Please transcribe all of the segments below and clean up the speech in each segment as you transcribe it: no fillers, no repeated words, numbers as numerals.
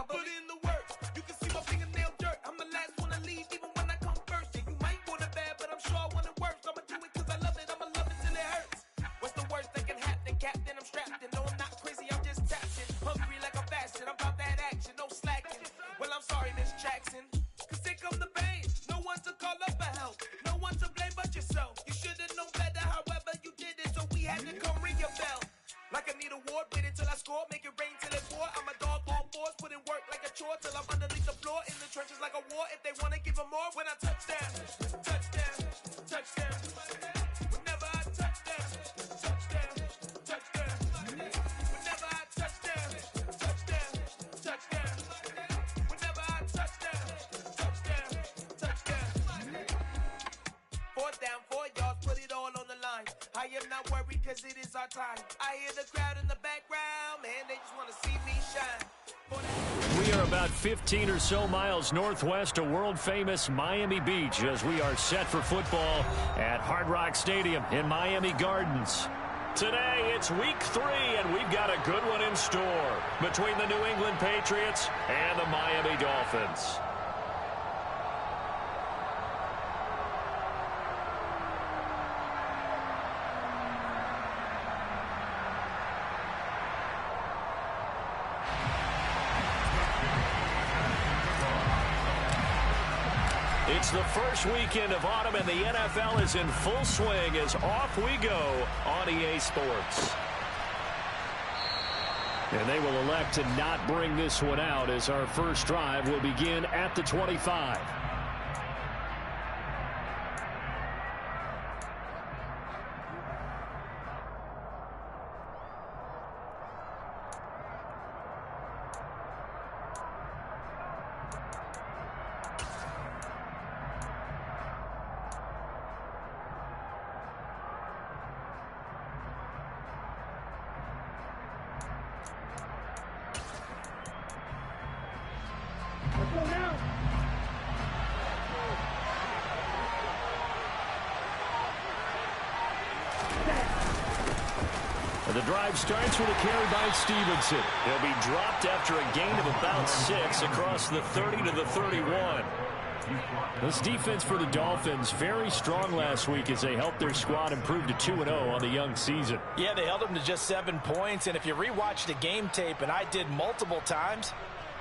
I put in the work. You can see my fingernail dirt. I'm the last one to leave, even when I come first. Yeah, you might want it bad, but I'm sure I want it worse. I'ma do it cause I love it. I'ma love it till it hurts. What's the worst that can happen? Captain, I'm strapped in. No, I'm not crazy, I'm just tapped in. Hungry like I'm fasting. I'm about that action, no slacking. Well, I'm sorry, Miss Jackson. Cause here come the pain. No one to call up for help. No one to blame but yourself. You should've known better, however you did it. So we had to come ring your bell. Like I need a award, wait until I score. Make it rain till it pour. I'm a dog on fours, put in work like a chore. Till I'm underneath the floor, in the trenches like a war. If they wanna give them more, when I touch down, touchdown, touchdown. Whenever I touch down, touchdown, touchdown. Whenever I touch down, touchdown, touchdown. Whenever I touch down, touchdown, touchdown. 4th down, 4 yards, put it all on the line. I am not worried cause it is our time. I hear the crowd in the background, man, they just want to see me shine. We are about 15 or so miles northwest of world-famous Miami Beach as we are set for football at Hard Rock Stadium in Miami Gardens. Today, it's week 3, and we've got a good one in store between the New England Patriots and the Miami Dolphins. It's the first weekend of autumn, and the NFL is in full swing as off we go on EA Sports. And they will elect to not bring this one out as our first drive will begin at the 25. The drive starts with a carry by Stevenson. He'll be dropped after a gain of about 6 across the 30 to the 31. This defense for the Dolphins, very strong last week as they helped their squad improve to 2-0 on the young season. Yeah, they held them to just 7 points, and if you rewatch the game tape, and I did multiple times,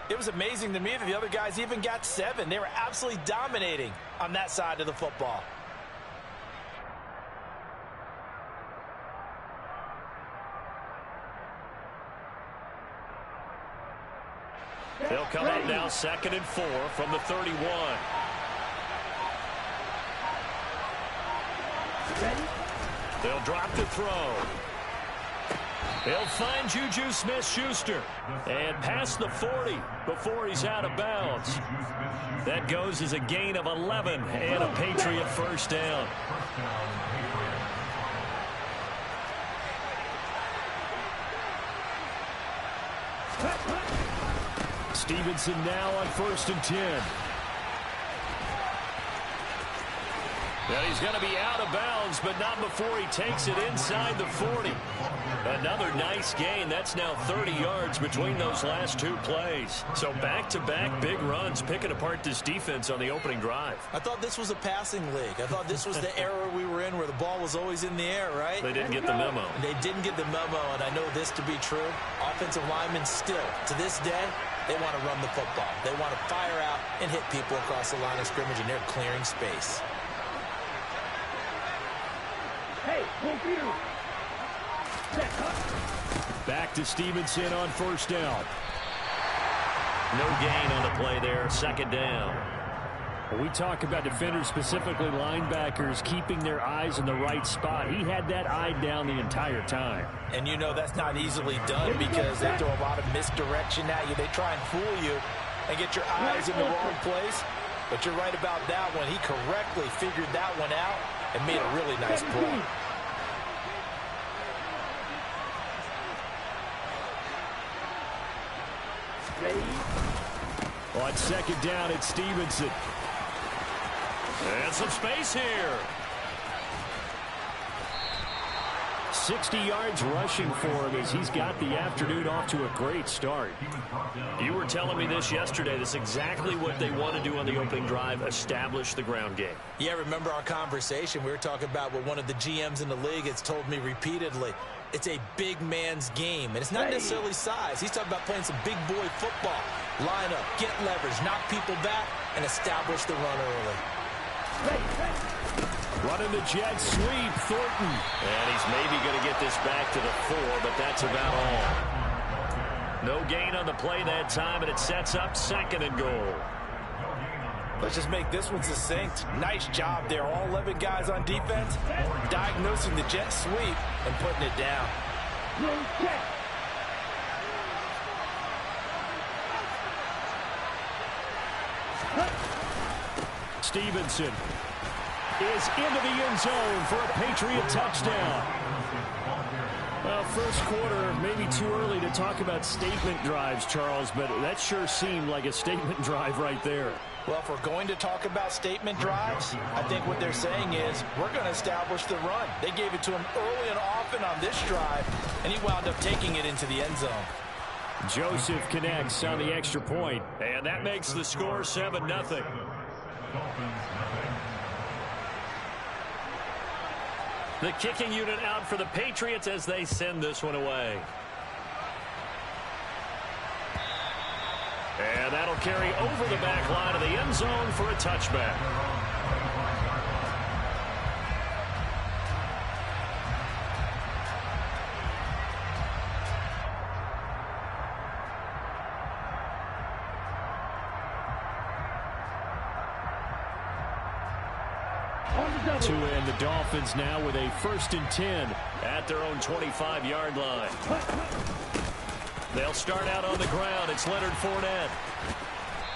it was amazing to me that the other guys even got 7. They were absolutely dominating on that side of the football. They'll come up now 2nd and 4 from the 31. They'll drop the throw. They'll find Juju Smith-Schuster and pass the 40 before he's out of bounds. That goes as a gain of 11 and a Patriot first down. Stevenson now on 1st and 10. Now he's going to be out of bounds, but not before he takes it inside the 40. Another nice gain. That's now 30 yards between those last 2 plays. So back-to-back big runs picking apart this defense on the opening drive. I thought this was a passing league. I thought this was the era we were in where the ball was always in the air, right? They didn't get the memo. They didn't get the memo, and I know this to be true. Offensive linemen still, to this day, they want to run the football. They want to fire out and hit people across the line of scrimmage, and they're clearing space. Back to Stevenson on 1st down. No gain on the play there, 2nd down. We talk about defenders, specifically linebackers, keeping their eyes in the right spot. He had that eye down the entire time. And you know that's not easily done because they throw a lot of misdirection at you. They try and fool you and get your eyes in the wrong place. But you're right about that one. He correctly figured that one out and made a really nice play. On 2nd down, it's Stevenson. And some space here. 60 yards rushing for him as he's got the afternoon off to a great start. You were telling me this yesterday. This is exactly what they want to do on the opening drive, establish the ground game. Yeah, remember our conversation? We were talking about what one of the GMs in the league has told me repeatedly. It's a big man's game, and it's not necessarily size. He's talking about playing some big boy football. Line up, get leverage, knock people back, and establish the run early. Running the jet sweep, Thornton. And he's maybe going to get this back to the 4, but that's about all. No gain on the play that time, and it sets up 2nd and goal. Let's just make this one succinct. Nice job there. All 11 guys on defense diagnosing the jet sweep and putting it down. Stevenson is into the end zone for a Patriot touchdown. Well, first quarter, maybe too early to talk about statement drives, Charles, but that sure seemed like a statement drive right there. Well, if we're going to talk about statement drives, I think what they're saying is we're going to establish the run. They gave it to him early and often on this drive, and he wound up taking it into the end zone. Joseph connects on the extra point. And that makes the score 7-0. The kicking unit out for the Patriots as they send this one away. And that'll carry over the back line of the end zone for a touchback. To end the Dolphins now with a 1st and 10 at their own 25-yard line. They'll start out on the ground. It's Leonard Fournette.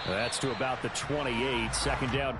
That's to about the 28. 2nd down.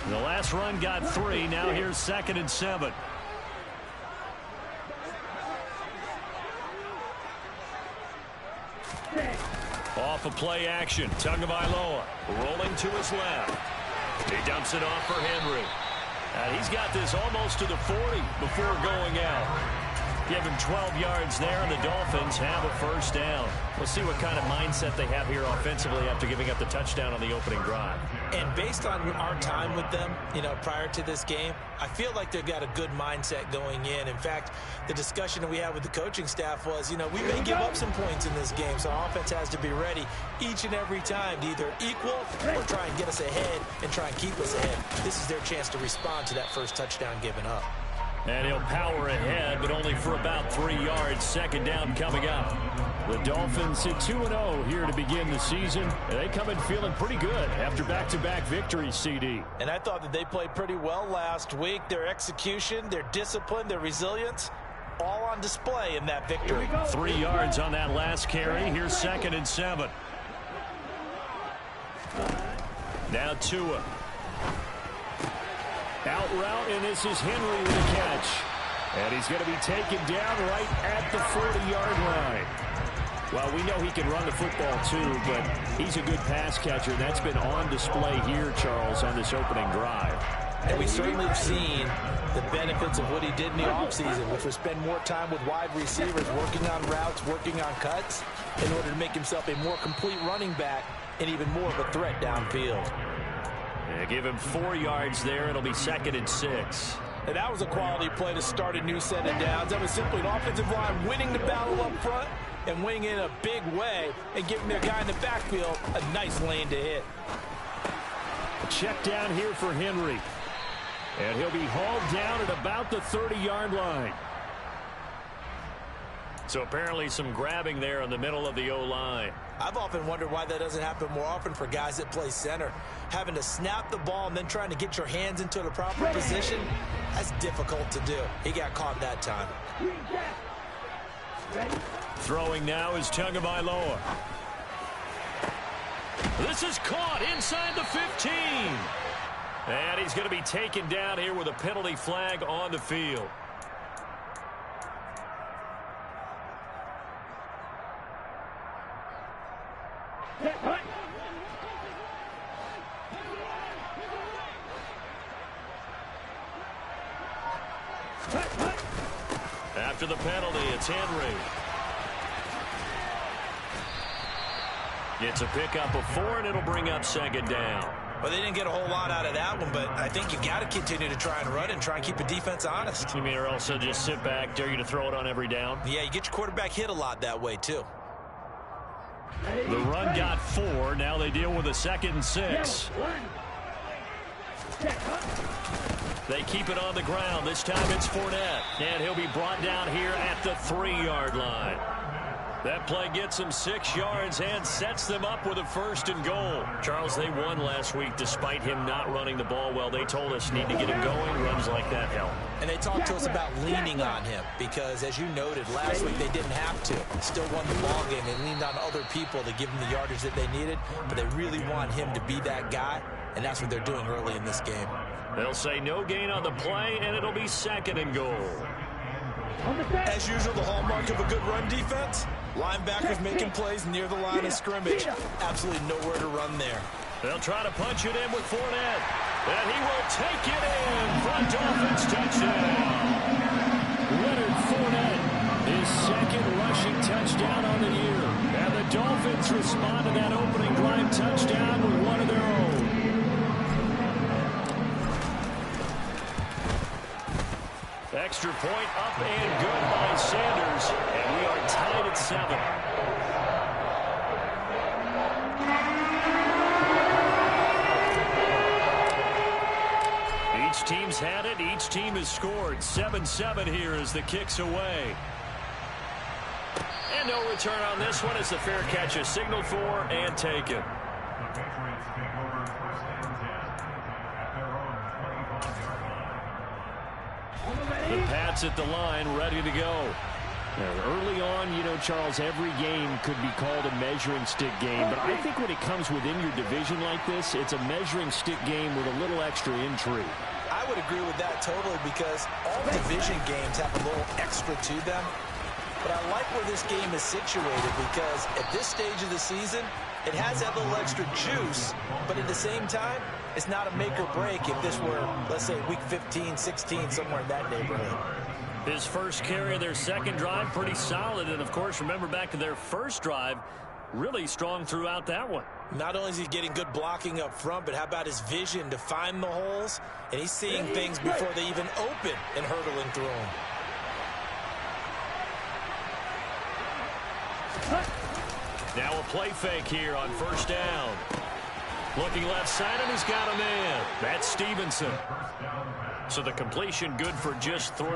The last run got 3. Now here's 2nd and 7. Off of play action. Tagovailoa rolling to his left. He dumps it off for Henry. And he's got this almost to the 40 before going out. Give him 12 yards there, and the Dolphins have a 1st down. We'll see what kind of mindset they have here offensively after giving up the touchdown on the opening drive. And based on our time with them, prior to this game, I feel like they've got a good mindset going in. In fact, the discussion that we had with the coaching staff was, we may give up some points in this game, so our offense has to be ready each and every time to either equal or try and get us ahead and try and keep us ahead. This is their chance to respond to that first touchdown given up. And he'll power ahead, but only for about 3 yards. 2nd down coming up. The Dolphins sit 2-0 here to begin the season. And they come in feeling pretty good after back-to-back victories, CD. And I thought that they played pretty well last week. Their execution, their discipline, their resilience, all on display in that victory. 3 yards on that last carry. Here's 2nd and 7. Now Tua. Out route, and this is Henry with a catch. And he's going to be taken down right at the 40-yard line. Well, we know he can run the football too, but he's a good pass catcher. That's been on display here, Charles, on this opening drive. And we certainly have seen the benefits of what he did in the offseason, which was spend more time with wide receivers, working on routes, working on cuts, in order to make himself a more complete running back and even more of a threat downfield. Yeah, give him 4 yards there. It'll be 2nd and 6. And that was a quality play to start a new set of downs. That was simply an offensive line winning the battle up front and winning in a big way and giving their guy in the backfield a nice lane to hit. A check down here for Henry. And he'll be hauled down at about the 30-yard line. So apparently some grabbing there in the middle of the O-line. I've often wondered why that doesn't happen more often for guys that play center. Having to snap the ball and then trying to get your hands into the proper position, that's difficult to do. He got caught that time. Throwing now is Tagovailoa. This is caught inside the 15. And he's going to be taken down here with a penalty flag on the field. After the penalty, it's Henry. It's a pickup of 4, and it'll bring up second down. Well, they didn't get a whole lot out of that one, but I think you got to continue to try and run and try and keep the defense honest. You mean, or also just sit back, dare you to throw it on every down? Yeah, you get your quarterback hit a lot that way, too. The run got 4. Now they deal with a 2nd and 6. They keep it on the ground. This time it's Fournette. And he'll be brought down here at the 3-yard line. That play gets them 6 yards and sets them up with a 1st and goal. Charles, they won last week despite him not running the ball well. They told us need to get him going. Runs like that help. And they talked to us about leaning on him because, as you noted, last week they didn't have to. Still won the ball game. They leaned on other people to give them the yardage that they needed, but they really want him to be that guy, and that's what they're doing early in this game. They'll say no gain on the play, and it'll be 2nd and goal. As usual, the hallmark of a good run defense, linebackers making plays near the line of scrimmage. Absolutely nowhere to run there. They'll try to punch it in with Fournette. And he will take it in for a Dolphins touchdown. Leonard Fournette, his 2nd rushing touchdown on the year. And the Dolphins respond to that opening drive touchdown with one of their own. Extra point up and good by Sanders. And we are tied at 7. Each team's had it. Each team has scored. 7-7 here as the kick's away. And no return on this one as the fair catch is signaled for and taken. The Pats at the line, ready to go. Early on, you know, Charles, every game could be called a measuring stick game. But I think when it comes within your division like this, it's a measuring stick game with a little extra intrigue. I would agree with that totally because all division games have a little extra to them. But I like where this game is situated because at this stage of the season, it has that little extra juice, but at the same time, it's not a make or break if this were, let's say, week 15, 16, somewhere in that neighborhood. His first carry of their 2nd drive, pretty solid. And, of course, remember back to their 1st drive, really strong throughout that one. Not only is he getting good blocking up front, but how about his vision to find the holes? And he's seeing things before they even open and hurtling through them. Now a play fake here on 1st down. Looking left side, and he's got a man. That's Stevenson. So the completion good for just 3.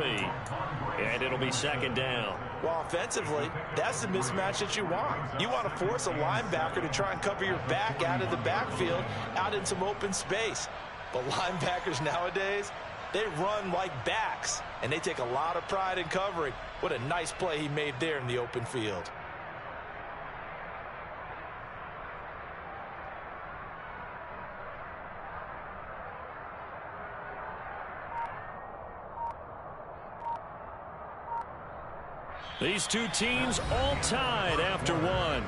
And it'll be 2nd down. Well, offensively, that's the mismatch that you want. You want to force a linebacker to try and cover your back out of the backfield, out in some open space. But linebackers nowadays, they run like backs, and they take a lot of pride in covering. What a nice play he made there in the open field. These two teams all tied after 1.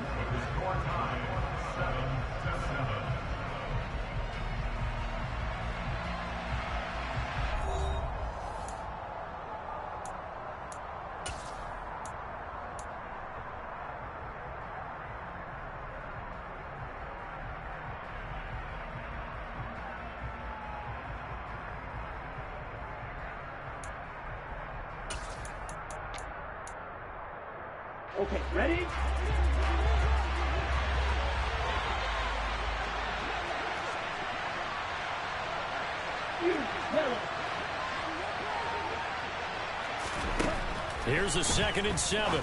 Okay, ready? Here's a 2nd and 7.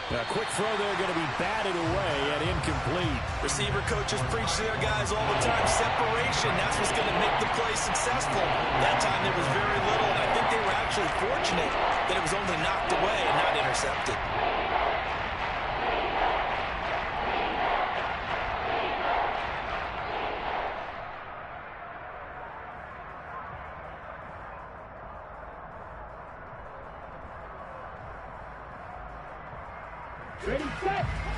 A quick throw there going to be batted away and incomplete. Receiver coaches preach to their guys all the time. Separation, that's what's going to make the play successful. That time there was very little, and I think they were actually fortunate that it was only knocked away and not intercepted.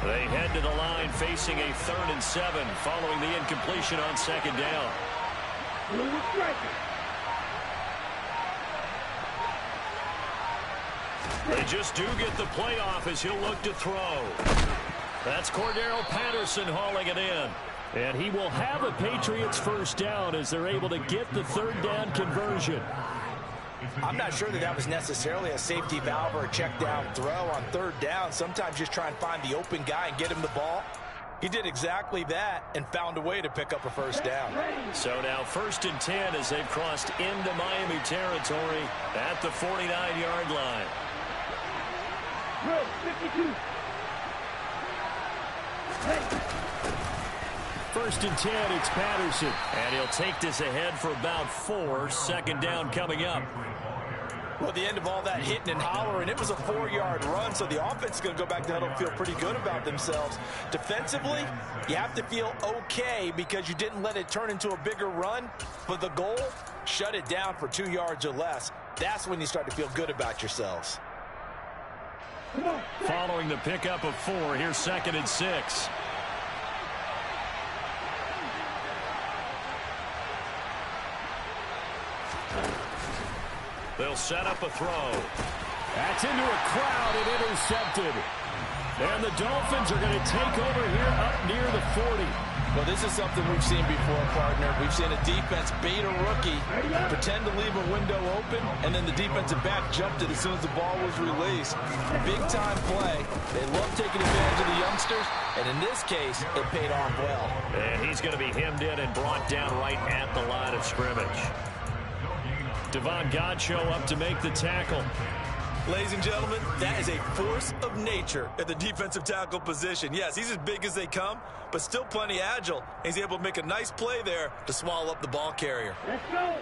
They head to the line facing a 3rd and 7 following the incompletion on 2nd down. They just do get the play off as he'll look to throw. That's Cordero Patterson hauling it in. And he will have a Patriots first down as they're able to get the 3rd down conversion. I'm not sure that was necessarily a safety valve or a check down throw on 3rd down. Sometimes just try and find the open guy and get him the ball. He did exactly that and found a way to pick up a first down. So now 1st and 10 as they've crossed into Miami territory at the 49-yard line. 52. 1st and 10, it's Patterson. And he'll take this ahead for about 4. 2nd down coming up. Well, at the end of all that hitting and hollering, it was a 4-yard run, so the offense is going to go back to huddle and feel pretty good about themselves. Defensively, you have to feel okay because you didn't let it turn into a bigger run. But the goal, shut it down for 2 yards or less. That's when you start to feel good about yourselves. Following the pickup of 4, here's 2nd and 6. They'll set up a throw. That's into a crowd and intercepted. And the Dolphins are going to take over here up near the 40. Well, this is something we've seen before, partner. We've seen a defense bait a rookie, pretend to leave a window open, and then the defensive back jumped it as soon as the ball was released. Big-time play. They love taking advantage of the youngsters, and in this case, it paid off well. And he's going to be hemmed in and brought down right at the line of scrimmage. Devon Godchaux up to make the tackle. Ladies and gentlemen, that is a force of nature at the defensive tackle position. Yes, he's as big as they come, but still plenty agile. He's able to make a nice play there to swallow up the ball carrier. Let's go.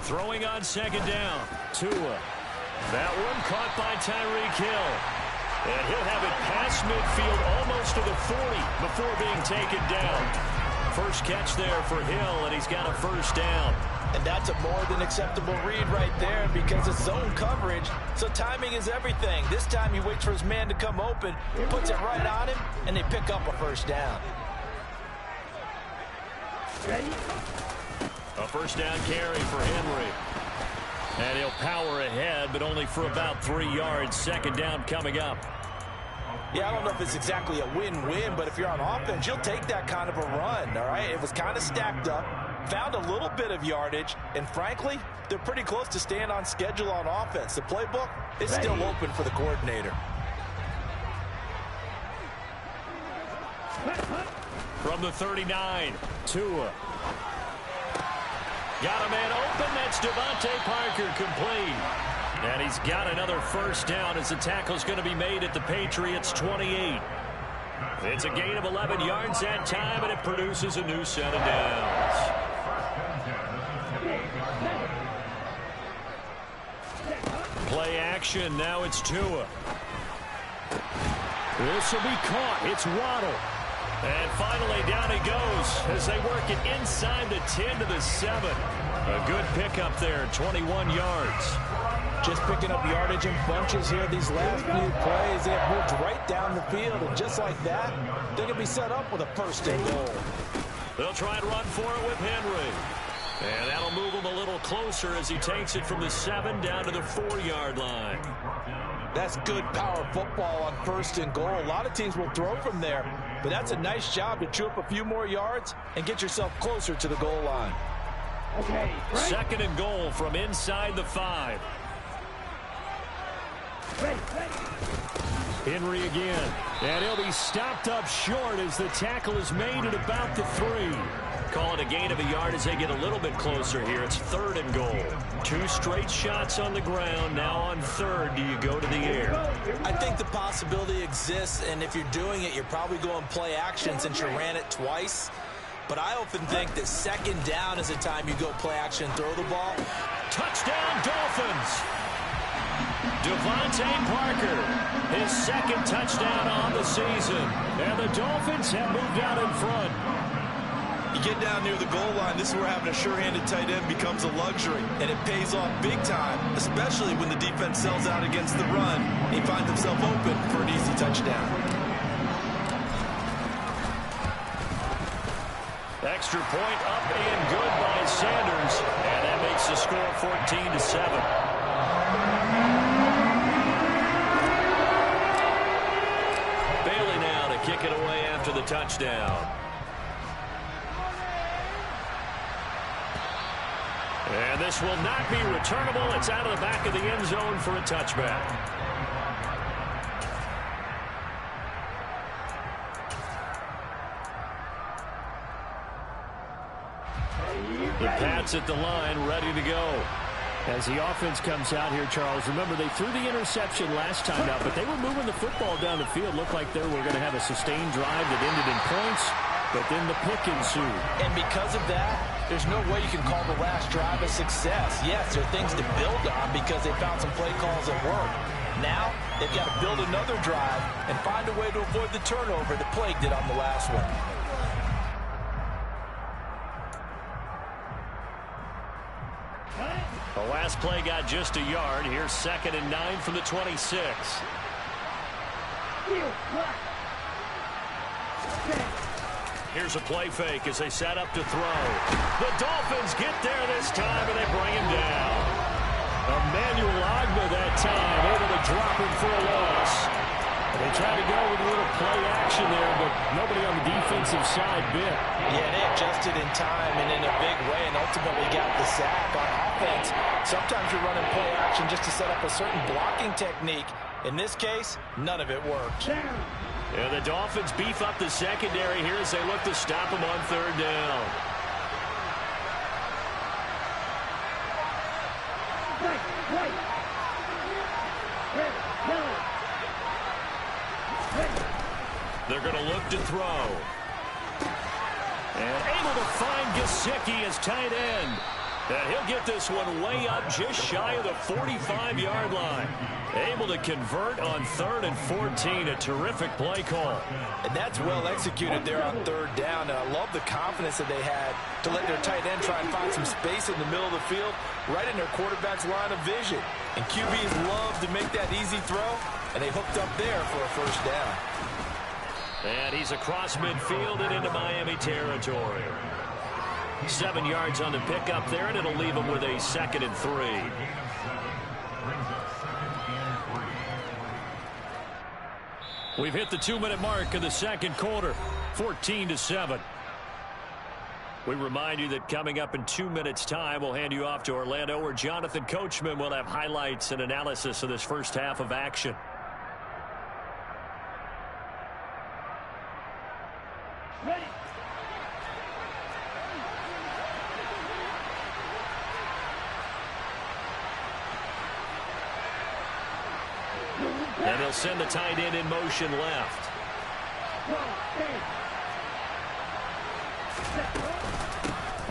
Throwing on 2nd down. Tua. That one caught by Tyreek Hill. And he'll have it past midfield almost to the 40 before being taken down. First catch there for Hill, and he's got a first down. And that's a more than acceptable read right there because it's zone coverage, so timing is everything. This time he waits for his man to come open, puts it right on him, and they pick up a first down. A first down carry for Henry. And he'll power ahead, but only for about 3 yards. 2nd down coming up. Yeah, I don't know if it's exactly a win-win, but if you're on offense, you'll take that kind of a run, all right? It was kind of stacked up, found a little bit of yardage, and frankly, they're pretty close to staying on schedule on offense. The playbook is still open for the coordinator. From the 39, Tua. Got a man open. That's Devontae Parker complete. And he's got another first down as the tackle's going to be made at the Patriots' 28. It's a gain of 11 yards that time, and it produces a new set of downs. Play action. Now it's Tua. This will be caught. It's Waddle. And finally, down he goes as they work it inside the 10 to the 7. A good pickup there, 21 yards. Just picking up yardage in bunches here. These last few plays, they have moved right down the field. And just like that, they're going to be set up with a first and goal. They'll try and run for it with Henry. And that'll move him a little closer as he takes it from the 7 down to the 4-yard line. That's good power football on first and goal. A lot of teams will throw from there, but that's a nice job to chew up a few more yards and get yourself closer to the goal line. Okay, right. 2nd and goal from inside the 5. Henry again, and he'll be stopped up short as the tackle is made at about the 3. Call it a gain of a yard as they get a little bit closer here. It's 3rd and goal. 2 straight shots on the ground. Now on 3rd, do you go to the air? I think the possibility exists, and if you're doing it, you're probably going play action since you ran it twice. But I often think that 2nd down is the time you go play action and throw the ball. Touchdown, Dolphins! Devontae Parker, his 2nd touchdown on the season. And the Dolphins have moved out in front. You get down near the goal line, this is where having a sure-handed tight end becomes a luxury. And it pays off big time, especially when the defense sells out against the run. He finds himself open for an easy touchdown. Extra point up and good by Sanders. And that makes the score 14-7. Bailey now to kick it away after the touchdown. And this will not be returnable. It's out of the back of the end zone for a touchback. The Pats at the line, ready to go. As the offense comes out here, Charles, remember they threw the interception last time out, but they were moving the football down the field. Looked like they were going to have a sustained drive that ended in points, but then the pick ensued. And because of that, there's no way you can call the last drive a success. Yes, there are things to build on because they found some play calls that work. Now, they've got to build another drive and find a way to avoid the turnover that plagued it on the last one. The last play got just a yard. Here's 2nd and 9 from the 26. Here's a play fake as they set up to throw. The Dolphins get there this time, and they bring him down. Emmanuel Ogbah that time, able to drop him for a loss. They tried to go with a little play action there, but nobody on the defensive side bit. Yeah, they adjusted in time and in a big way and ultimately got the sack. On offense, sometimes you're running play action just to set up a certain blocking technique. In this case, none of it worked. Yeah, the Dolphins beef up the secondary here as they look to stop him on 3rd down. They're going to look to throw. And able to find Gesicki as tight end. And he'll get this one way up just shy of the 45-yard line. Able to convert on 3rd and 14. A terrific play call. And that's well executed there on 3rd down. And I love the confidence that they had to let their tight end try and find some space in the middle of the field, right in their quarterback's line of vision. And QBs love to make that easy throw, and they hooked up there for a 1st down. And he's across midfield and into Miami territory. 7 yards on the pickup there, and it'll leave him with a 2nd and 3. We've hit the 2-minute mark of the 2nd quarter, 14-7. We remind you that coming up in 2 minutes' time, we'll hand you off to Orlando, where Jonathan Coachman will have highlights and analysis of this first half of action. Ready. And he'll send the tight end in motion left.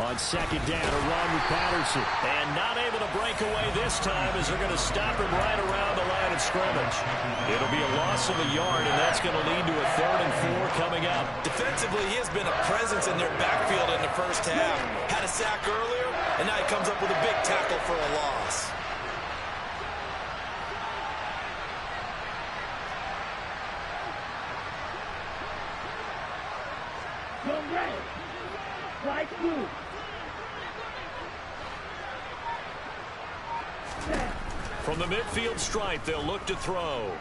On 2nd down, a run with Patterson. And not able to break away this time as they're going to stop him right around the line of scrimmage. It'll be a loss of a yard, and that's going to lead to a 3rd and 4 coming up. Defensively, he has been a presence in their backfield in the first half. Had a sack earlier, and now he comes up with a big tackle for a loss. Go red. Right blue. From the midfield stripe, they'll look to throw.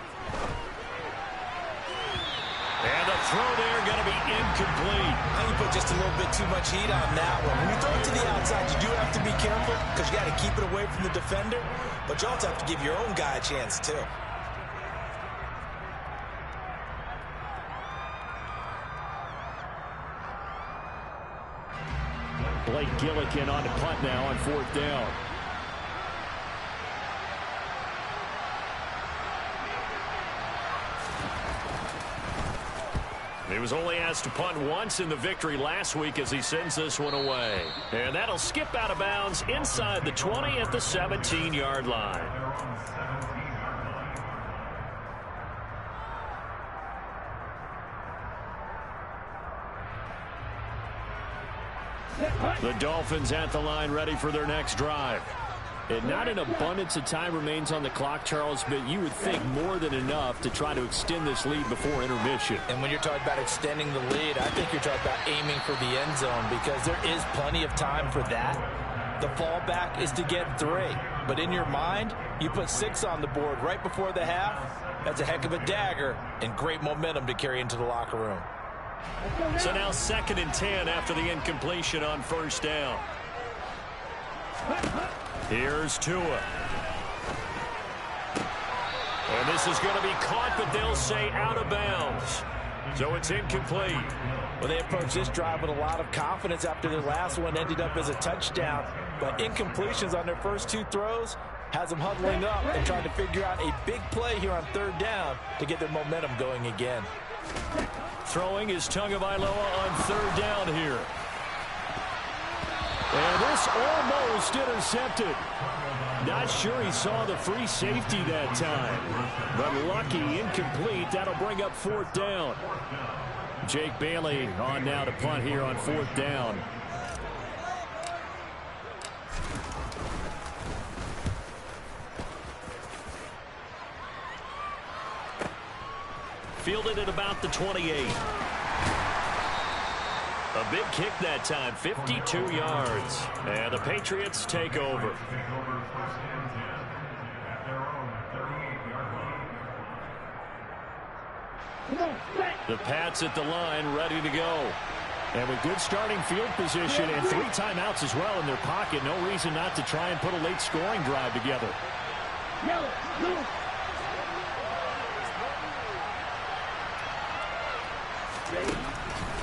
And the throw there going to be incomplete. I think you put just a little bit too much heat on that one. When you throw it to the outside, you do have to be careful because you got to keep it away from the defender. But you also have to give your own guy a chance, too. Blake Gillikin on the punt now on 4th down. He was only asked to punt once in the victory last week as he sends this one away. And that'll skip out of bounds inside the 20 at the 17-yard line. The Dolphins at the line ready for their next drive. And not an abundance of time remains on the clock, Charles, but you would think more than enough to try to extend this lead before intermission. And when you're talking about extending the lead, I think you're talking about aiming for the end zone because there is plenty of time for that. The fallback is to get 3. But in your mind, you put 6 on the board right before the half. That's a heck of a dagger and great momentum to carry into the locker room. So now 2nd and 10 after the incompletion on 1st down. Here's Tua. And this is going to be caught, but they'll say out of bounds. So it's incomplete. Well, they approached this drive with a lot of confidence after their last one ended up as a touchdown. But incompletions on their first 2 throws has them huddling up and trying to figure out a big play here on 3rd down to get their momentum going again. Throwing is Tagovailoa on 3rd down here. And this almost intercepted. Not sure he saw the free safety that time. But lucky, incomplete. That'll bring up 4th down. Jake Bailey on now to punt here on 4th down. Fielded at about the 28. A big kick that time, 52 yards. And the Patriots take over. The Pats at the line, ready to go. And with good starting field position and 3 timeouts as well in their pocket, no reason not to try and put a late scoring drive together.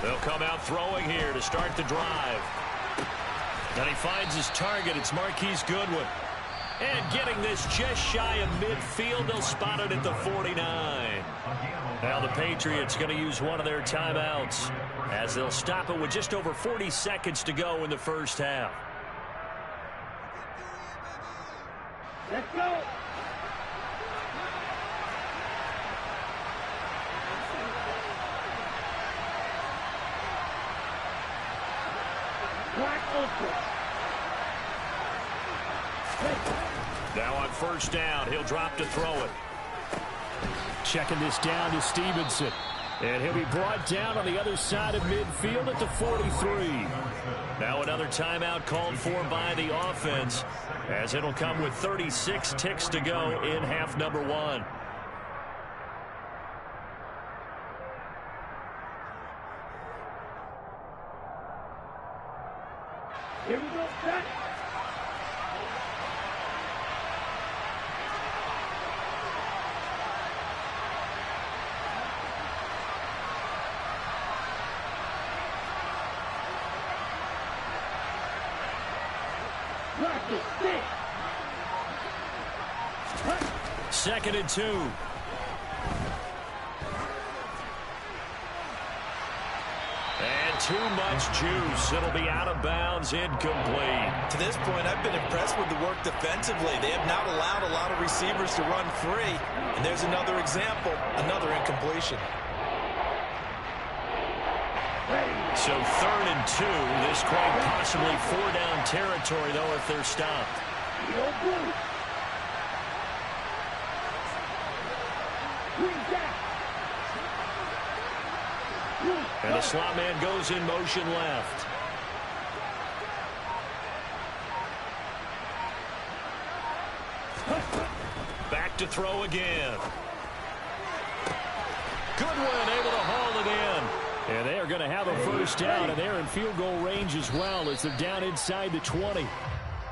They'll come out throwing here to start the drive. And he finds his target. It's Marquise Goodwin. And getting this just shy of midfield, they'll spot it at the 49. Now the Patriots going to use one of their timeouts as they'll stop it with just over 40 seconds to go in the first half. Let's go. Now on 1st down, he'll drop to throw it. Checking this down to Stevenson. And he'll be brought down on the other side of midfield at the 43. Now another timeout called for by the offense, as it'll come with 36 ticks to go in half number 1. Here we go, set. Practice, 2nd and 2. Too much juice. It'll be out of bounds, incomplete. To this point, I've been impressed with the work defensively. They have not allowed a lot of receivers to run free. And there's another example, another incompletion. So 3rd and 2. This quite possibly 4-down territory, though, if they're stopped. And the slot man goes in motion left. Back to throw again. Goodwin able to haul it in. And they are going to have a 1st down, and they're in field goal range as well as they're down inside the 20.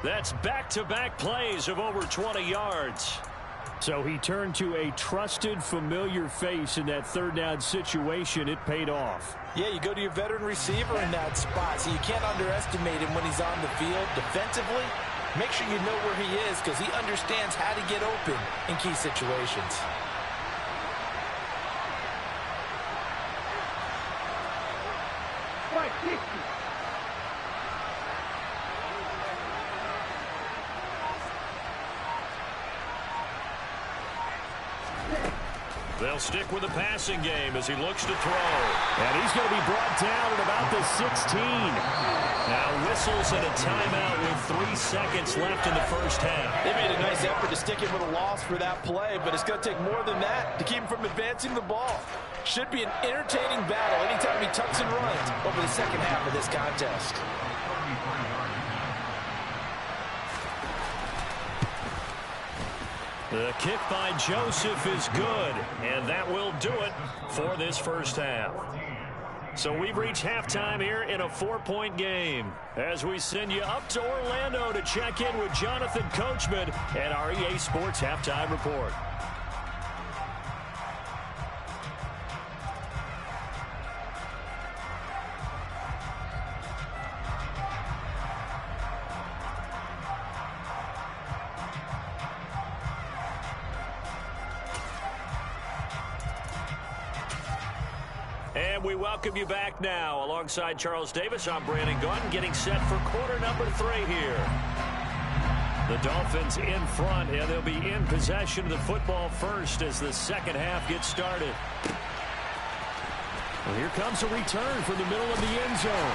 That's back-to-back plays of over 20 yards. So he turned to a trusted, familiar face in that third down situation. It paid off. Yeah, you go to your veteran receiver in that spot, so you can't underestimate him when he's on the field. Defensively, make sure you know where he is because he understands how to get open in key situations. Strike 60. They'll stick with the passing game as he looks to throw. And he's going to be brought down at about the 16. Now whistles and a timeout with 3 seconds left in the first half. They made a nice effort to stick him with a loss for that play, but it's going to take more than that to keep him from advancing the ball. Should be an entertaining battle anytime he tucks and runs over the second half of this contest. The kick by Joseph is good, and that will do it for this first half. So we've reached halftime here in a 4-point game as we send you up to Orlando to check in with Jonathan Coachman and our EA Sports Halftime Report. And we welcome you back now. Alongside Charles Davis, I'm Brandon Gaudin, getting set for quarter number 3 here. The Dolphins in front, and they'll be in possession of the football first as the second half gets started. Well, here comes a return from the middle of the end zone.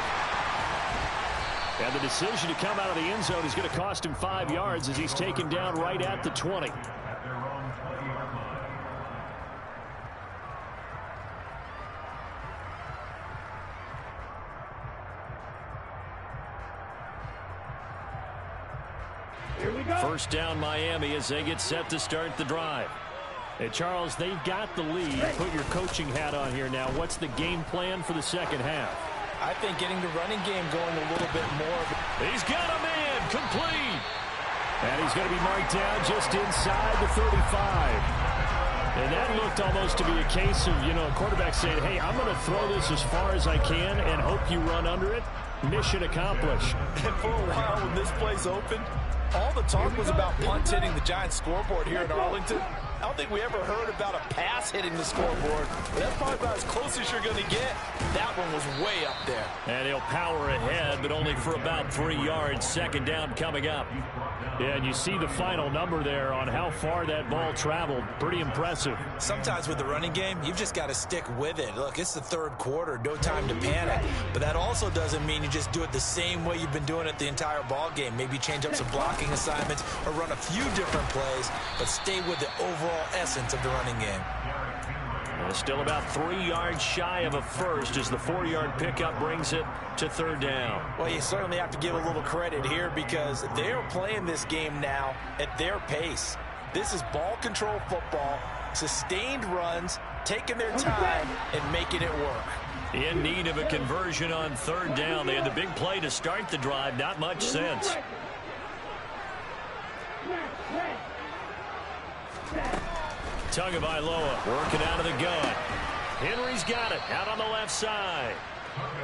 And the decision to come out of the end zone is going to cost him 5 yards as he's taken down right at the 20. First down Miami as they get set to start the drive. Hey, Charles, they've got the lead. Put your coaching hat on here now. What's the game plan for the second half? I think getting the running game going a little bit more. He's got a man complete. And he's going to be marked down just inside the 35. And that looked almost to be a case of, a quarterback saying, hey, I'm going to throw this as far as I can and hope you run under it. Mission accomplished. And for a while when this play's open, all the talk was about punts hitting the Giants scoreboard here in Arlington. I don't think we ever heard about a pass hitting the scoreboard. But that's probably about as close as you're going to get. That one was way up there. And he'll power ahead, but only for about 3 yards. Second down coming up. Yeah, and you see the final number there on how far that ball traveled. Pretty impressive. Sometimes with the running game, you've just got to stick with it. Look, it's the third quarter. No time to panic. But that also doesn't mean you just do it the same way you've been doing it the entire ball game. Maybe change up some blocking assignments or run a few different plays, but stay with the overall essence of the running game. Still about 3 yards shy of a first as the 4-yard pickup brings it to third down. Well, you certainly have to give a little credit here because they're playing this game now at their pace. This is ball control football, sustained runs, taking their time and making it work. In need of a conversion on third down. They had the big play to start the drive. Not much sense. Tagovailoa working out of the gun. Henry's got it out on the left side.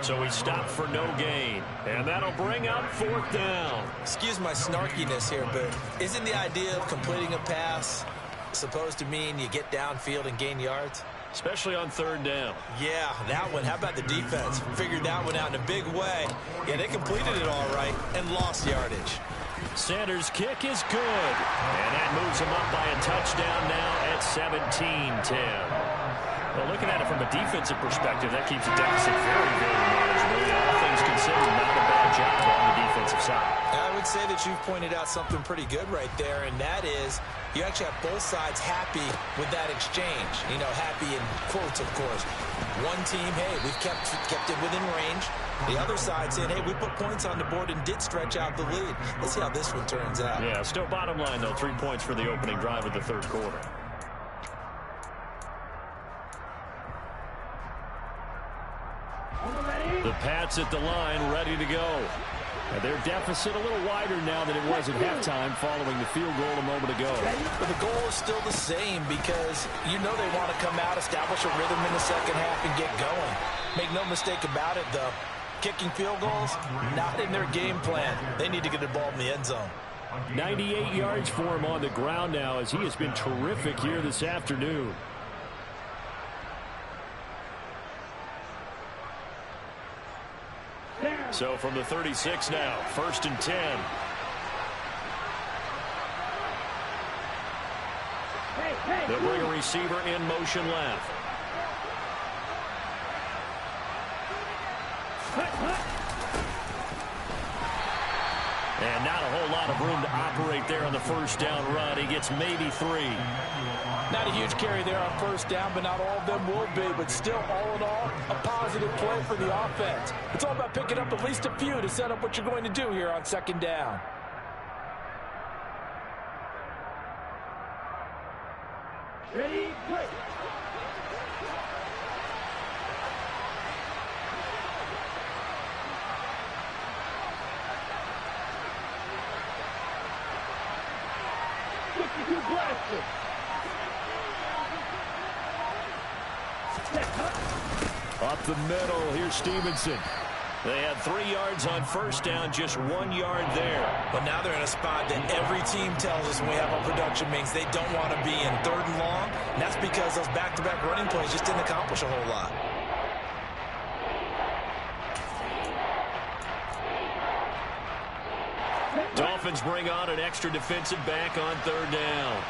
So he stopped for no gain. And that'll bring up fourth down. Excuse my snarkiness here, but isn't the idea of completing a pass supposed to mean you get downfield and gain yards? Especially on third down. Yeah, that one. How about the defense? Figured that one out in a big way. Yeah, they completed it all right and lost yardage. Sanders' kick is good. And that moves him up by a touchdown now at 17-10. Well, looking at it from a defensive perspective, that keeps the deficit very, very manageable. All things considered, not a bad job on the defensive side. I would say that you've pointed out something pretty good right there, and that is you actually have both sides happy with that exchange. Happy in quotes, of course. One team, hey, we've kept it within range. The other side saying, hey, we put points on the board and did stretch out the lead. Let's see how this one turns out. Yeah, still bottom line, though, 3 points for the opening drive of the third quarter. The Pats at the line, ready to go. And their deficit a little wider now than it was at halftime following the field goal a moment ago. But the goal is still the same because you know they want to come out, establish a rhythm in the second half, and get going. Make no mistake about it, though. Kicking field goals, not in their game plan. They need to get the ball in the end zone. 98 yards for him on the ground now as he has been terrific here this afternoon. So from the 36 now, 1st and 10. They'll bring a receiver in motion left. And not a whole lot of room to operate there on the first down run. He gets maybe 3. Not a huge carry there on first down, but not all of them will be. But still, all in all, a positive play for the offense. It's all about picking up at least a few to set up what you're going to do here on 2nd down. Ready, play. Blaster. Up the middle, here's Stevenson. They had 3 yards on first down, just 1 yard there. But now they're in a spot that every team tells us when we have our production means they don't want to be in 3rd and long. And that's because those back-to-back running plays just didn't accomplish a whole lot. Dolphins bring on an extra defensive back on 3rd down.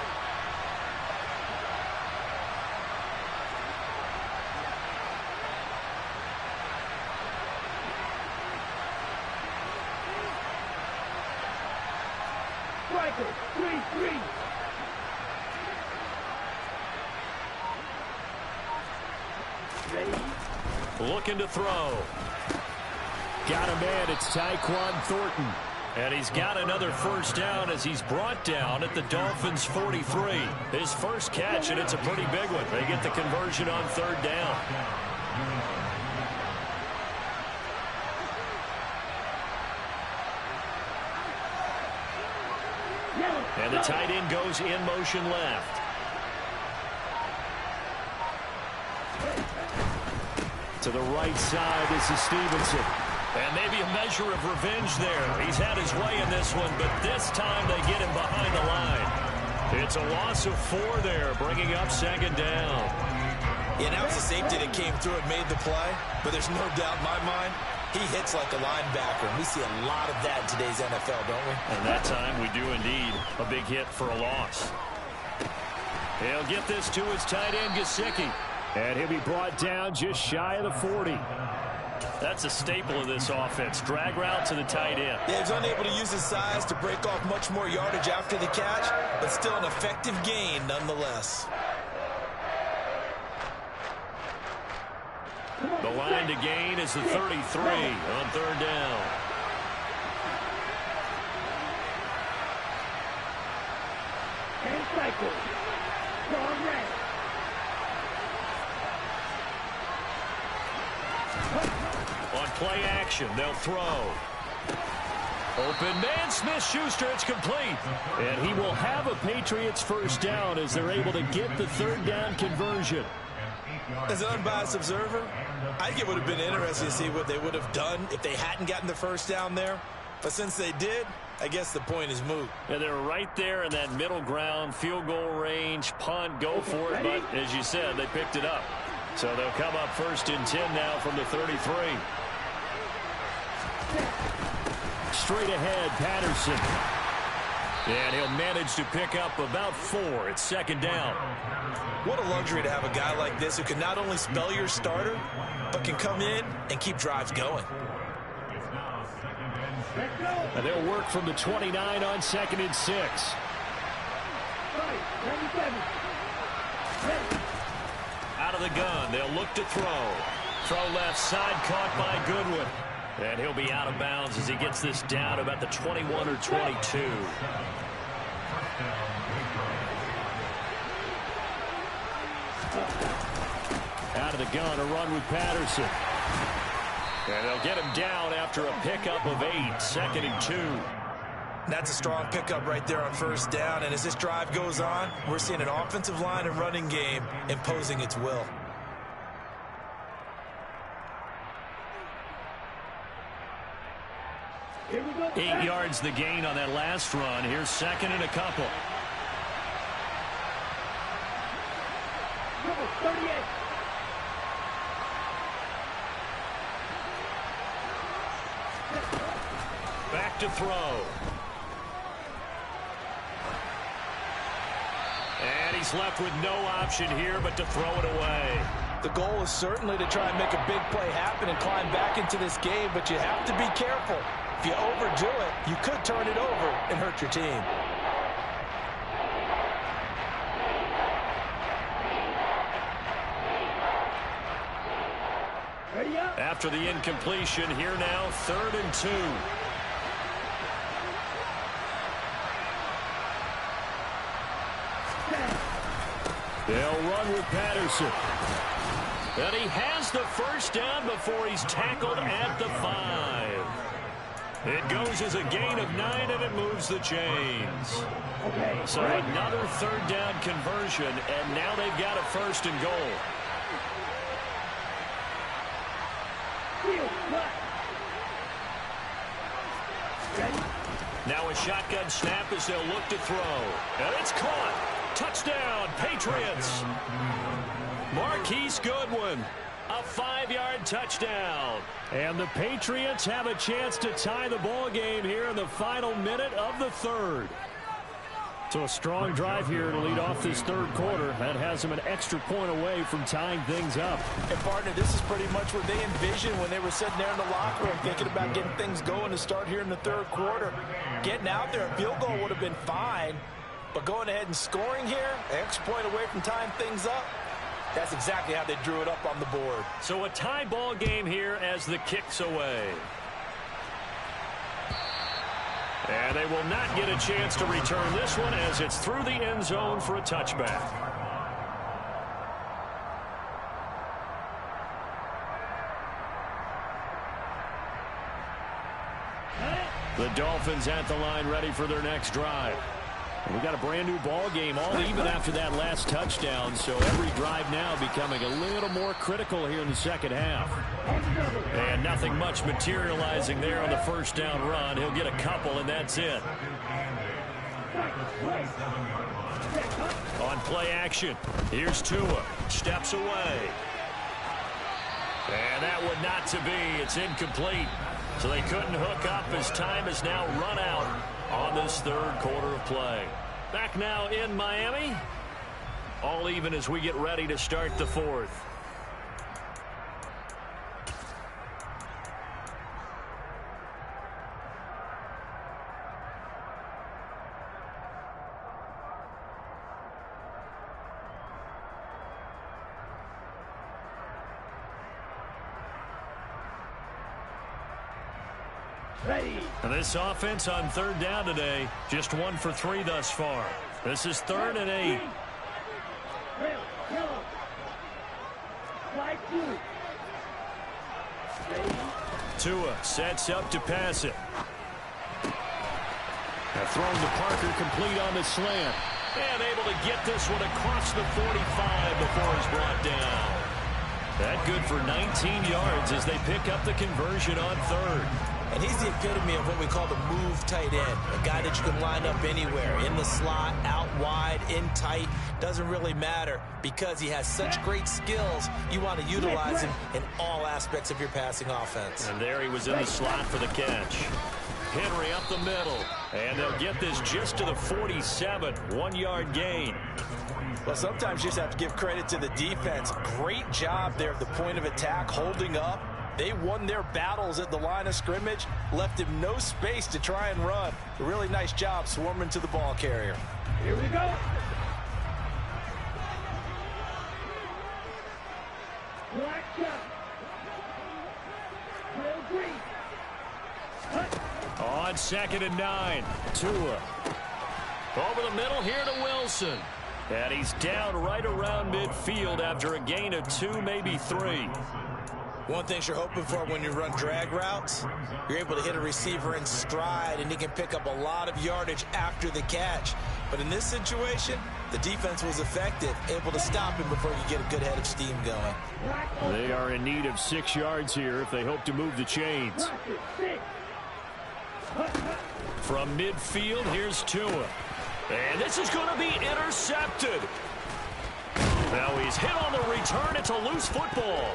Striker, 3-3. Ready? Looking to throw. Got a man, it's Tyquan Thornton. And he's got another first down as he's brought down at the Dolphins' 43. His first catch, and it's a pretty big one. They get the conversion on 3rd down. And the tight end goes in motion left. To the right side, this is Stevenson. And maybe a measure of revenge there. He's had his way in this one, but this time they get him behind the line. It's a loss of 4 there, bringing up 2nd down. Yeah, that was a safety that came through and made the play, but there's no doubt in my mind, he hits like a linebacker, and we see a lot of that in today's NFL, don't we? And that time we do indeed. A big hit for a loss. He'll get this to his tight end, Gesicki. And he'll be brought down just shy of the 40. That's a staple of this offense. Drag route to the tight end. Yeah, he's unable to use his size to break off much more yardage after the catch, but still an effective gain nonetheless. The line to gain is the 33 on 3rd down. And cycle. Strong red. On play action, they'll throw. Open man, Smith-Schuster, it's complete. And he will have a Patriots first down as they're able to get the 3rd down conversion. As an unbiased observer, I think it would have been interesting to see what they would have done if they hadn't gotten the first down there. But since they did, I guess the point is moot. And they're right there in that middle ground, field goal range, punt, go for it. But as you said, they picked it up. So they'll come up 1st and 10 now from the 33. Straight ahead, Patterson. And he'll manage to pick up about 4 at 2nd down. What a luxury to have a guy like this who can not only spell your starter, but can come in and keep drives going. And they'll work from the 29 on 2nd and 6. Out of the gun, they'll look to throw. Throw left side, caught by Goodwin. And he'll be out of bounds as he gets this down about the 21 or 22. Out of the gun, a run with Patterson. And they'll get him down after a pickup of 8, 2nd and 2. That's a strong pickup right there on first down. And as this drive goes on, we're seeing an offensive line and running game imposing its will. Here we go. 8 yards the gain on that last run. Here's 2nd and a couple. Number 38. Back to throw. And he's left with no option here but to throw it away. The goal is certainly to try and make a big play happen and climb back into this game, but you have to be careful. If you overdo it, you could turn it over and hurt your team. Ready up. After the incompletion, here now, 3rd and 2. They'll run with Patterson. And he has the first down before he's tackled at the 5. It goes as a gain of 9, and it moves the chains. Okay. So another 3rd down conversion, and now they've got a 1st and goal. Field left. Ready. Now a shotgun snap as they'll look to throw. And it's caught. Touchdown, Patriots. Marquise Goodwin, a 5-yard touchdown. And the Patriots have a chance to tie the ball game here in the final minute of the 3rd. So a strong drive here to lead off this 3rd quarter. That has them an extra point away from tying things up. And, partner, this is pretty much what they envisioned when they were sitting there in the locker room thinking about getting things going to start here in the 3rd quarter. Getting out there, a field goal would have been fine. But going ahead and scoring here, an extra point away from tying things up, that's exactly how they drew it up on the board. So a tie ball game here as the kick's away. And they will not get a chance to return this one as it's through the end zone for a touchback. The Dolphins at the line ready for their next drive. We got a brand new ball game, all even after that last touchdown. So every drive now becoming a little more critical here in the 2nd half. And nothing much materializing there on the first down run. He'll get a couple, and that's it. On play action, here's Tua. Steps away. And that would not to be. It's incomplete. So they couldn't hook up as time is now run out on this 3rd quarter of play. Back now in Miami. All even as we get ready to start the 4th. Ready. And this offense on 3rd down today, just 1 for 3 thus far. This is 3rd and 8. Yellow. Flag 2. Ready. Tua sets up to pass it. A thrown to Parker, complete on the slant. And able to get this one across the 45 before he's brought down. That good for 19 yards as they pick up the conversion on 3rd. And he's the epitome of what we call the move tight end. A guy that you can line up anywhere. In the slot, out wide, in tight. Doesn't really matter because he has such great skills. You want to utilize him in all aspects of your passing offense. And there he was in the slot for the catch. Henry up the middle. And they'll get this just to the 47. 1-yard gain. Well, sometimes you just have to give credit to the defense. Great job there at the point of attack, holding up. They won their battles at the line of scrimmage, left him no space to try and run. A really nice job swarming to the ball carrier. Here we go. Black shot. Trail green. Cut. On 2nd and 9. Tua. Over the middle here to Wilson. And he's down right around midfield after a gain of 2, maybe 3. One thing you're hoping for when you run drag routes, you're able to hit a receiver in stride, and he can pick up a lot of yardage after the catch. But in this situation, the defense was effective, able to stop him before you get a good head of steam going. They are in need of 6 yards here if they hope to move the chains. From midfield, here's Tua. And this is going to be intercepted. Now he's hit on the return. It's a loose football.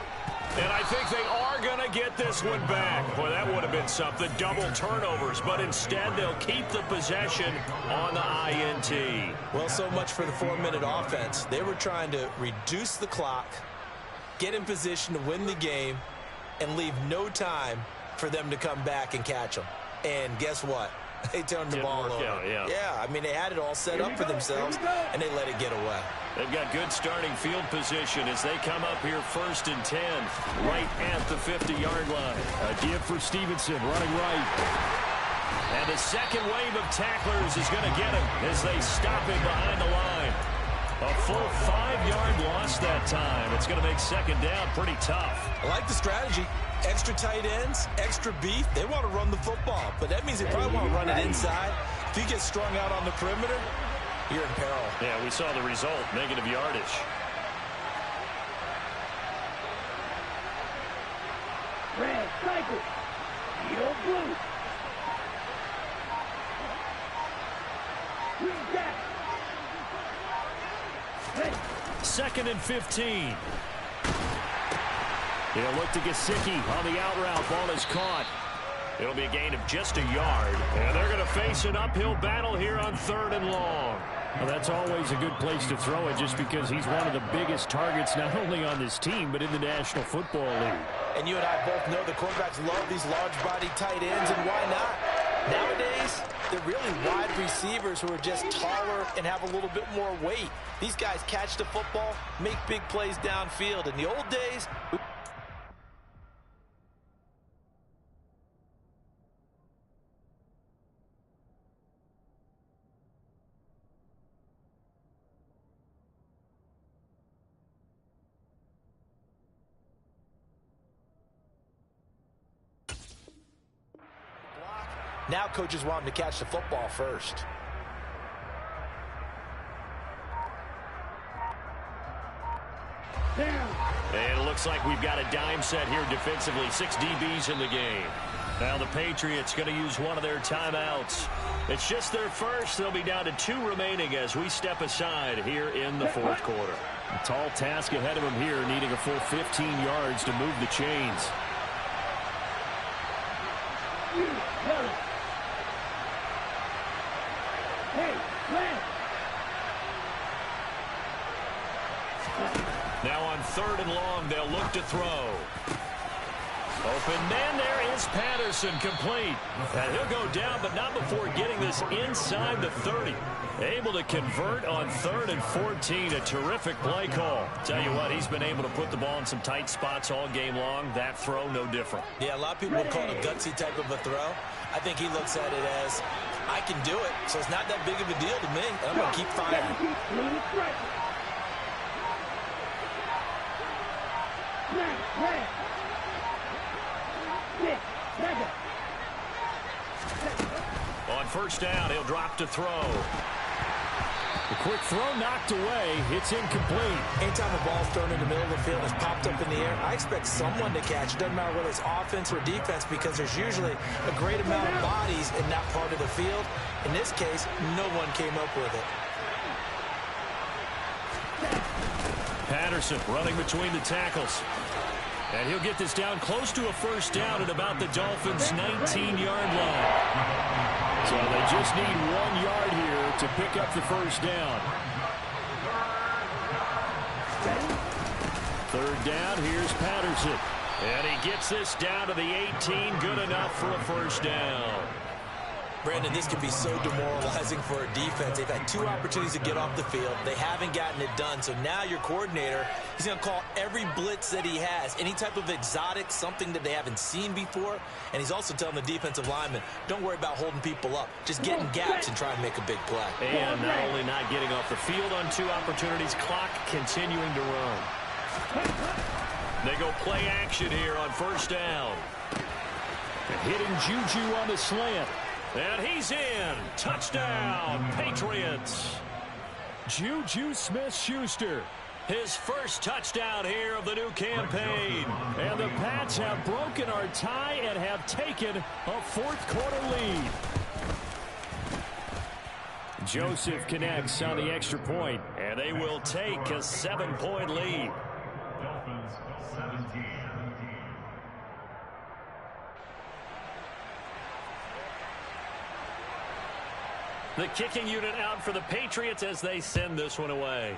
And I think they are going to get this one back. Boy, that would have been something. Double turnovers. But instead, they'll keep the possession on the INT. Well, so much for the 4-minute offense. They were trying to reduce the clock, get in position to win the game, and leave no time for them to come back and catch them. And guess what? They turned the ball over. Yeah, I mean, they had it all set up for themselves, and they let it get away. They've got good starting field position as they come up here 1st and 10, right at the 50-yard line. A give for Stevenson, running right. And the second wave of tacklers is going to get him as they stop him behind the line. A full 5-yard loss that time. It's going to make 2nd down pretty tough. I like the strategy. Extra tight ends, extra beef. They want to run the football, but that means they probably want to run it inside. If you get strung out on the perimeter, you're in peril. Yeah, we saw the result, negative yardage. Red, cycle. Yellow, blue. Green, jack. Hey. 2nd and 15. He'll look to Gesicki on the out route. Ball is caught. It'll be a gain of just a yard. And they're going to face an uphill battle here on 3rd and long. Well, that's always a good place to throw it just because he's one of the biggest targets not only on this team but in the National Football League. And you and I both know the quarterbacks love these large-body tight ends, and why not? Nowadays, they're really wide receivers who are just taller and have a little bit more weight. These guys catch the football, make big plays downfield. In the old days, now coaches want him to catch the football first. And it looks like we've got a dime set here defensively. 6 DBs in the game. Now the Patriots going to use one of their timeouts. It's just their first. They'll be down to 2 remaining as we step aside here in the 4th quarter. A tall task ahead of them here, needing a full 15 yards to move the chains. Now on 3rd and long, they'll look to throw. Open man, there is Patterson, complete. And he'll go down, but not before getting this inside the 30. Able to convert on 3rd and 14. A terrific play call. Tell you what, he's been able to put the ball in some tight spots all game long. That throw, no different. Yeah, a lot of people would call it a gutsy type of a throw. I think he looks at it as, I can do it, so it's not that big of a deal to me. I'm going to keep firing. On 1st down, he'll drop to throw. The quick throw knocked away. It's incomplete. Anytime a ball's thrown in the middle of the field and is popped up in the air, I expect someone to catch. It doesn't matter whether it's offense or defense, because there's usually a great amount of bodies in that part of the field. In this case, no one came up with it. Patterson running between the tackles. And he'll get this down close to a 1st down at about the Dolphins' 19-yard line. So they just need 1 yard here to pick up the 1st down. 3rd down, here's Patterson. And he gets this down to the 18, good enough for a 1st down. Brandon, this can be so demoralizing for a defense. They've had 2 opportunities to get off the field. They haven't gotten it done. So now your coordinator, he's going to call every blitz that he has, any type of exotic, something that they haven't seen before. And he's also telling the defensive lineman, don't worry about holding people up. Just get in gaps and try and make a big play. And not only not getting off the field on 2 opportunities, clock continuing to run. They go play action here on first down. Hitting Juju on the slant. And he's in. Touchdown, Patriots. Juju Smith-Schuster. His first touchdown here of the new campaign. And the Pats have broken our tie and have taken a fourth-quarter lead. Joseph connects on the extra point. And they will take a 7-point lead. Dolphins 17. The kicking unit out for the Patriots as they send this one away.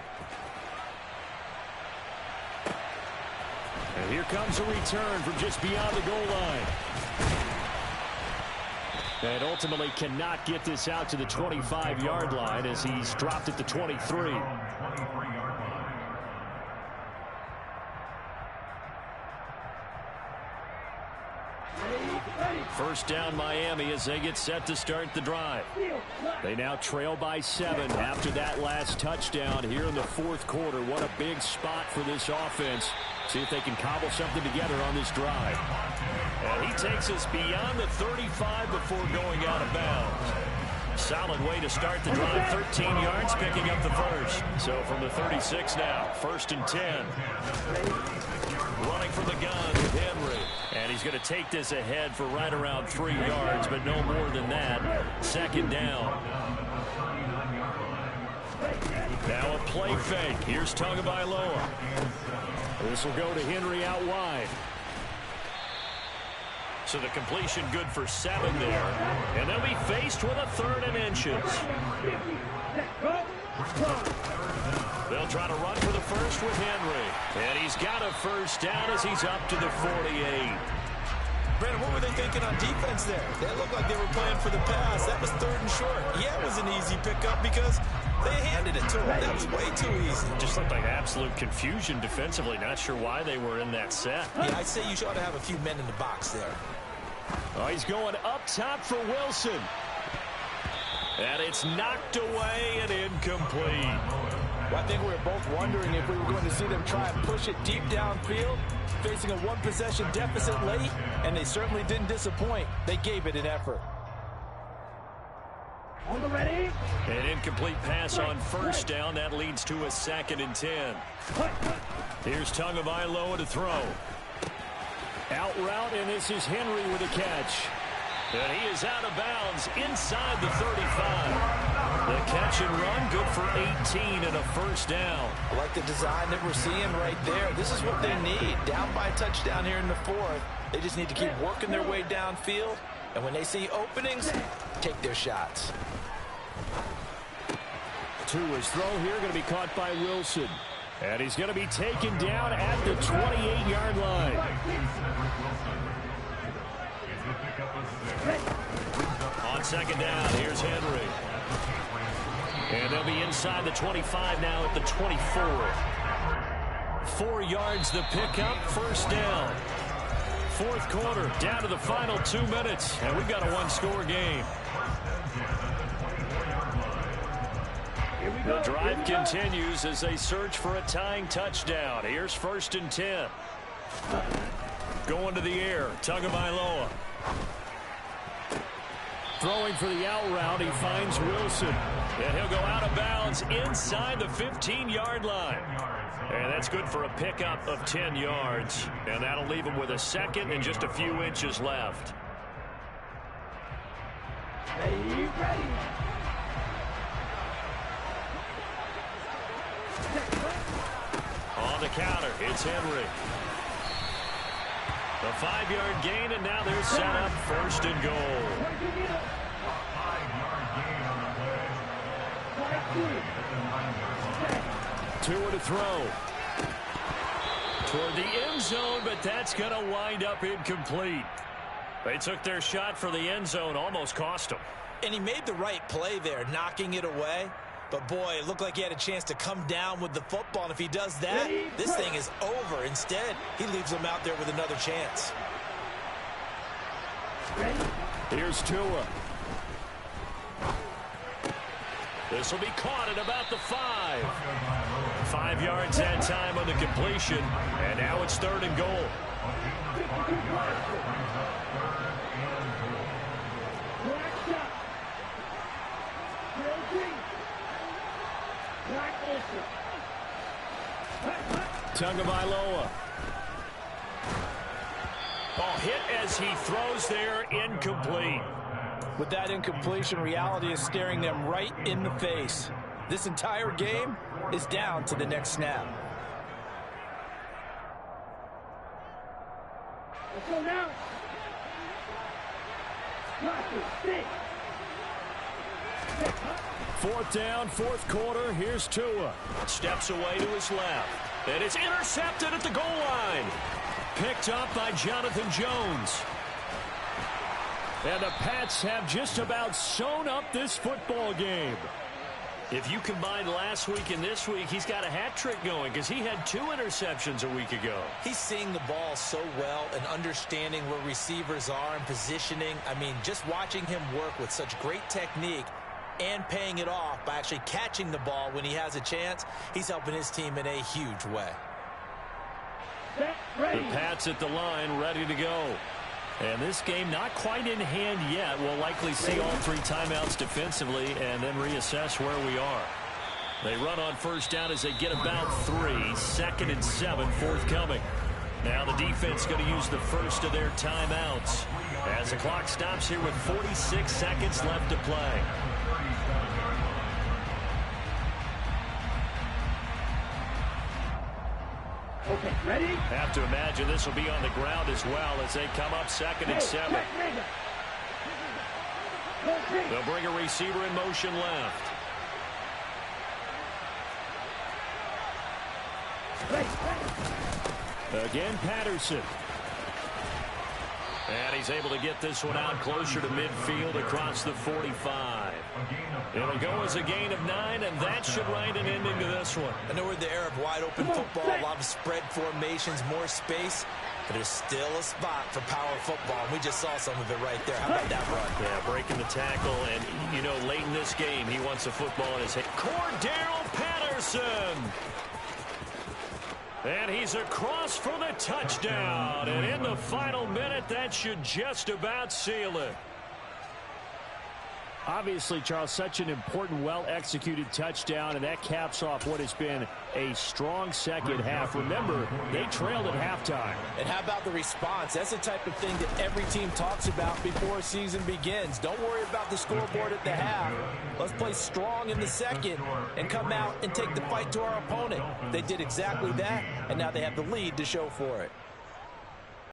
And here comes a return from just beyond the goal line. And ultimately cannot get this out to the 25-yard line as he's dropped at the 23. First down Miami as they get set to start the drive. They now trail by 7 after that last touchdown here in the fourth quarter. What a big spot for this offense. See if they can cobble something together on this drive. And he takes us beyond the 35 before going out of bounds. Solid way to start the drive. 13 yards, picking up the first. So from the 36 now, 1st and 10. Running from the gun with Henry. And he's going to take this ahead for right around 3 yards, but no more than that. 2nd down. Now a play fake. Here's Tagovailoa. This will go to Henry out wide. So the completion good for 7 there. And they'll be faced with a 3rd and inches. They'll try to run for the first with Henry. And he's got a first down as he's up to the 48. Brandon, what were they thinking on defense there? They looked like they were playing for the pass. That was 3rd and short. Yeah, it was an easy pickup because they handed it to him. That was way too easy. Just looked like absolute confusion defensively. Not sure why they were in that set. Yeah, I'd say you ought to have a few men in the box there. Oh, he's going up top for Wilson. And it's knocked away and incomplete. Well, I think we were both wondering if we were going to see them try and push it deep downfield, facing a one-possession deficit late, and they certainly didn't disappoint. They gave it an effort. On the ready. An incomplete pass on first down. That leads to a 2nd and 10. Here's Tagovailoa to throw. Out route, and this is Henry with a catch. And he is out of bounds inside the 35. The catch and run good for 18 and a first down. I like the design that we're seeing right there. This is what they need. Down by a touchdown here in the 4th. They just need to keep working their way downfield. And when they see openings, take their shots. Tua's throw here going to be caught by Wilson. And he's going to be taken down at the 28-yard line. On 2nd down, here's Henry. And they'll be inside the 25 now at the 24. 4 yards the pickup, first down. 4th quarter, down to the final 2 minutes. And we've got a 1-score game. The drive continues as they search for a tying touchdown. Here's 1st and 10. Going to the air, Tagovailoa. Throwing for the out route, he finds Wilson. And he'll go out of bounds inside the 15-yard line. And that's good for a pickup of 10 yards. And that'll leave him with a 2nd and just a few inches left. Ready. On the counter, it's Henry. The 5-yard gain, and now they're set up 1st and goal. Tua to throw. Toward the end zone, but that's going to wind up incomplete. They took their shot for the end zone, almost cost them. And he made the right play there, knocking it away. But, boy, it looked like he had a chance to come down with the football. And if he does that, this thing is over. Instead, he leaves him out there with another chance. Here's Tua. This will be caught at about the 5. 5 yards that time on the completion, and now it's 3rd and goal. Tagovailoa. Ball hit as he throws there, incomplete. With that incompletion, reality is staring them right in the face. This entire game is down to the next snap. Let's go now. 4th down, 4th quarter. Here's Tua. Steps away to his left. And it's intercepted at the goal line. Picked up by Jonathan Jones. And the Pats have just about sewn up this football game. If you combine last week and this week, he's got a hat trick going because he had 2 interceptions a week ago. He's seeing the ball so well and understanding where receivers are and positioning. I mean, just watching him work with such great technique and paying it off by actually catching the ball when he has a chance, he's helping his team in a huge way. The Pats at the line, ready to go. And this game not quite in hand yet. We'll likely see all 3 timeouts defensively and then reassess where we are. They run on 1st down as they get about 3. 2nd and 7 forthcoming. Now the defense going to use the first of their timeouts as the clock stops here with 46 seconds left to play. Okay, ready? Have to imagine this will be on the ground as well as they come up 2nd and 7. They'll bring a receiver in motion left. Again, Patterson. And he's able to get this one out closer to midfield across the 45. It'll go as a gain of 9, and that should write an ending to this one. I know we're in the era of wide-open football, a lot of spread formations, more space, but there's still a spot for power football. We just saw some of it right there. How about that run? Yeah, breaking the tackle, and, you know, late in this game, he wants the football in his hand. Cordell Patterson! And he's across for the touchdown. And in the final minute, that should just about seal it. Obviously, Charles, such an important, well-executed touchdown, and that caps off what has been a strong second half. Remember, they trailed at halftime. And how about the response? That's the type of thing that every team talks about before a season begins. Don't worry about the scoreboard at the half. Let's play strong in the second and come out and take the fight to our opponent. They did exactly that, and now they have the lead to show for it.